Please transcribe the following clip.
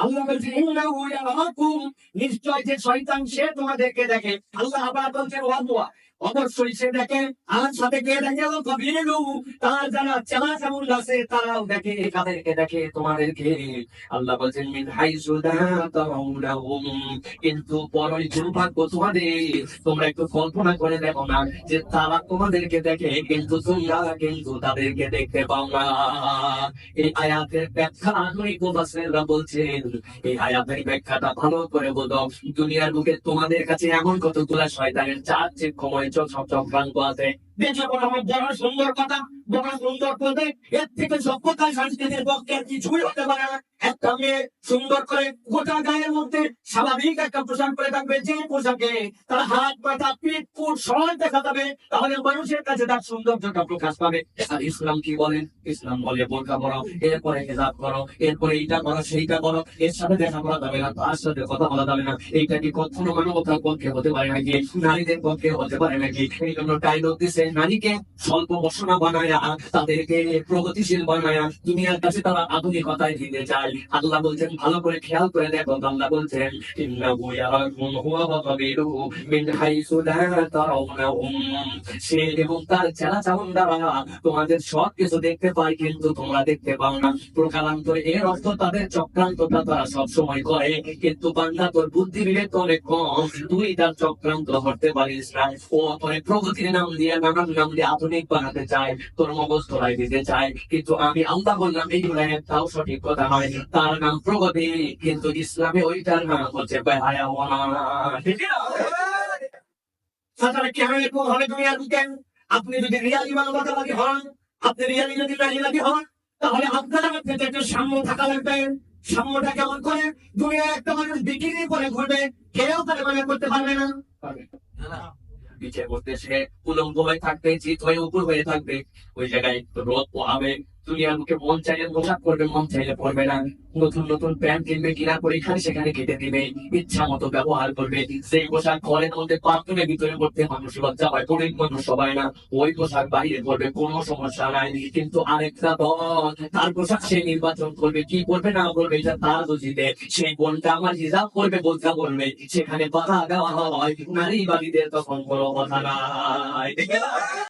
আল্লাহ বলছেন ইন্নাহু ইয়ারাকুম, নিশ্চয় যে শয়তান সে তোমাদেরকে দেখে। আল্লাহ আবার বলছেন ওয়াদুয়া, অবশ্যই সে দেখে। আর সাথে কে দেখে? কাবিলু, তার যারা চেলা চামুল আছে তারাও দেখে। কাদেরকে দেখে? তোমাদেরকে। আল্লাহ বলছেন মিন হাইসু লা তারাউনাহুম, কিন্তু বড়ই দুর্ভাগ্য তোমাদের, তোমরা একটু কল্পনা করে দেখো না যে তারা তোমাদেরকে দেখে কিন্তু তোমরা কিন্তু তাদেরকে দেখতে পাও না। এই আয়াতের ব্যাখ্যা আধুনিক মুফাসসিররা বলছেন, এই আয়াতের ব্যাখ্যাটা ভালো করে বোঝো। দুনিয়ার বুকে তোমাদের কাছে এমন কতগুলা শয়তানের চার চিক্ষময় চক্রান্ত আছে। দেখে বড় আমার বড় সুন্দর কথা, বড় সুন্দর পদে, এর থেকে সভ্যতা সংস্কৃতির পক্ষে আর কিছুই হতে পারে না। একটা মেয়ে সুন্দর করে গোটা গায়ের মধ্যে স্বাভাবিক একটা পোশাক পরে থাকবে, যে পোশাকে তার হাত পাতা পিঠ পুট সব দেখা যাবে, তাহলে মানুষের কাছে তার সৌন্দর্যটা প্রকাশ পাবে। আর ইসলাম কি বলেন? ইসলাম বলে বোরকা পরো, এরপরে হিজাব করো, এরপরে এইটা করো সেইটা করো, এর সাথে দেখা করা যাবে না, তার সাথে কথা বলা যাবে না। এইটা কি কখনো মানবতার পক্ষে হতে পারে নাকি? নারীদের পক্ষে হতে পারে নাকি? এই জন্য ডায়লগ দিছে, নারীকে স্বল্প বসনা বানায়া, তাদেরকে প্রগতিশীল বানায়া দুনিয়ার কাছে তারা আধুনিকতায় দিতে চায়। আল্লাহ বলছেন ভালো করে খেয়াল করে দেখো, আল্লাহ বলছেন ইন্নাহু ইয়ারাকুম হুয়া ওয়া কাবিলুহু মিন হাইসু লা তারাউনাহুম, সে এবং তার চেলা চামুন্ডারা তোমাদের সব কিছু দেখতে পায় কিন্তু তোমরা দেখতে পাও না। প্রকারান্তরে এর অর্থ তাদের চক্রান্তটা তারা সবসময় করে, কিন্তু বান্দা তোর বুদ্ধি বিবেক তো অনেক কম, তুই তার চক্রান্ত ধরতে পারিস না। ও অপরে প্রগতির নাম দিয়ে নানান নাম দিয়ে আধুনিক বানাতে চায়, তোর মগজ ধরাই দিতে চায়, কিন্তু আমি আল্লাহ বললাম এইগুলো একটাও সঠিক কথা নয়। তার নাম প্রগতি, কিন্তু ইসলামে ওইটার নাম হচ্ছে বেহায়াওয়ানা। ঠিক না? তাছাড়া কেন এরকম হবে দুনিয়ার বুকে? আপনি যদি রিয়ালি মানবতাবাদী হন, আপনি রিয়ালি যদি নারীবাদী হন, তাহলে আপনার মধ্যে যে একটা সাম্য থাকা লাগবে। সাম্যটা কেমন করে? দুনিয়ায় একটা মানুষ বিকিনি পরে ঘুরবে, কেউ তারা মানে করতে পারবে না। পারবে না। পিছিয়ে পড়তে সে উলঙ্গ হয়ে থাকবে, জিত হয়ে উপর হয়ে থাকবে, ওই জায়গায় রোদ পোহাবে। দুনিয়ার মুখে মন চাইলে পোশাক পরবে, মন চাইলে পরবে না। নতুন নতুন প্যান্ট কিনবে, কিনার পরে এখানে সেখানে কেটে দিবে, ইচ্ছা মতো ব্যবহার করবে। সেই পোশাক ঘরের মধ্যে বাথরুমের ভিতরে পড়তে মানুষ লজ্জা হয়, অনেক মানুষ সবাই না, ওই পোশাক বাইরে পড়বে, কোনো সমস্যা নাই। কিন্তু আরেকটা দল তার পোশাক সে নির্বাচন করবে, কি করবে না করবে এটা তার বুঝিতে। সেই বোনটা আমার হিজাব করবে, বোঝা করবে, সেখানে বাধা দেওয়া হয় নারীবাদীদের, তখন কোনো কথা নাই। ঠিক আছে?